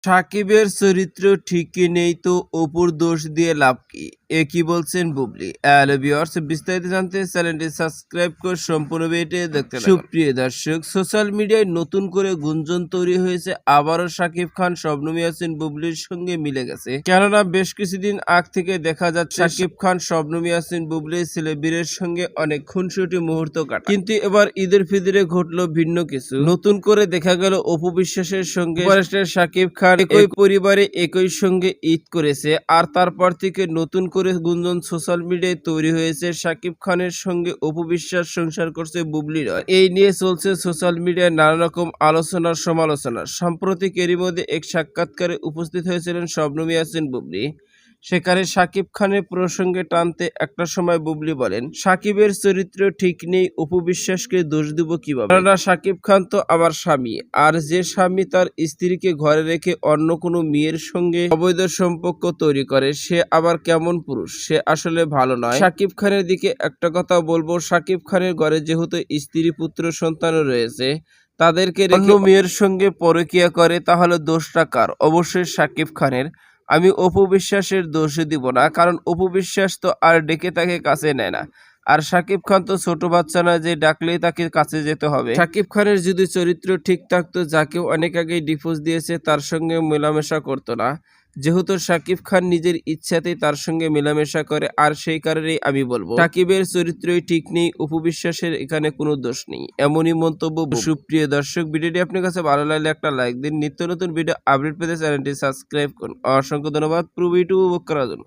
সাকিবের চরিত্র ঠিকই নেই তো অপুর দোষ দিয়ে লাভ কি? এ কি বলছেন বুবলি? হ্যালো ভিউয়ার্স, বিস্তারিত জানতে চ্যানেলটি সাবস্ক্রাইব করে সম্পূর্ণ ভিডিও দেখতে থাকুন। সুপ্রিয় দর্শক, সোশ্যাল মিডিয়ায় নতুন করে গুঞ্জন তৈরি হয়েছে আবারও সাকিব খান শবনম ইয়াসিন বুবলির সঙ্গে মিলে গেছে। কেননা বেশ কিছুদিন আগ থেকে দেখা যাচ্ছে সাকিব খান শবনম ইয়াসিন বুবলির ছেলে বীরের সঙ্গে অনেক খুনসুটি মুহূর্ত কাটায়। কিন্তু এবার ঈদের ফিতরে ঘটলো ভিন্ন কিছু। নতুন করে দেখা গেল অপু বিশ্বাসের সঙ্গে সুপারস্টার সাকিব খান একই পরিবারে একই সঙ্গে ঈদ করেছে। আর তারপর থেকে নতুন করে গুঞ্জন সোশ্যাল মিডিয়ায় তৈরি হয়েছে সাকিব খানের সঙ্গে অপু বিশ্বাস সংসার করছে বুবলি রয়। এই নিয়ে চলছে সোশ্যাল মিডিয়ায় নানা রকম আলোচনার সমালোচনা। সাম্প্রতিক এরই মধ্যে এক সাক্ষাৎকারে উপস্থিত হয়েছিলেন শবনম ইয়াসিন বুবলি। সেখানে সাকিব খানের প্রসঙ্গে টানতে একটা সময় বুবলি বলেন, সাকিবের চরিত্র ঠিক নেই, অপু বিশ্বাসকে দোষ দিব কিভাবে? কেননা সাকিব খান তো আমার স্বামী, আর যে স্বামী তার স্ত্রীকে ঘরে রেখে অন্য কোনো মেয়ের সঙ্গে অবৈধ সম্পর্ক তৈরি করে, সে আবার কেমন পুরুষ? সে আসলে ভালো নয়। সাকিব খানের দিকে একটা কথা বলবো, সাকিব খানের ঘরে যেহেতু স্ত্রী পুত্র সন্তানও রয়েছে, তাদেরকে রেখে অন্য মেয়ের সঙ্গে পরকীয়া করে, তাহলে দোষটা কার? অবশ্যই সাকিব খানের। আমি অপু বিশ্বাসের দোষ দিব না, কারণ অপু বিশ্বাস তো আর ডেকে তাকে কাছে নেয় না। আর সাকিব খান তো ছোট বাচ্চা না যে ডাকলেই তাকে কাছে যেতে হবে। সাকিব খানের যদি চরিত্র ঠিক থাকতো, যাকেও অনেক আগেই ডিভোর্স দিয়েছে তার সঙ্গে মেলামেশা করতো না। যেহেতু সাকিব খান নিজের ইচ্ছাতেই তার সঙ্গে মেলামেশা করে, আর সেই কারণেই আমি বলবো সাকিবের চরিত্রই ঠিক নেই, অপু বিশ্বাসের এখানে কোনো দোষ নেই, এমনই মন্তব্য। সুপ্রিয় দর্শক, ভিডিওটি আপনার কাছে ভালো লাগলে একটা লাইক দিন। নিত্য নতুন ভিডিও আপডেট পেতে চ্যানেলটি সাবস্ক্রাইব করুন। অসংখ্য ধন্যবাদ পুরো ভিডিও উপভোগ করার জন্য।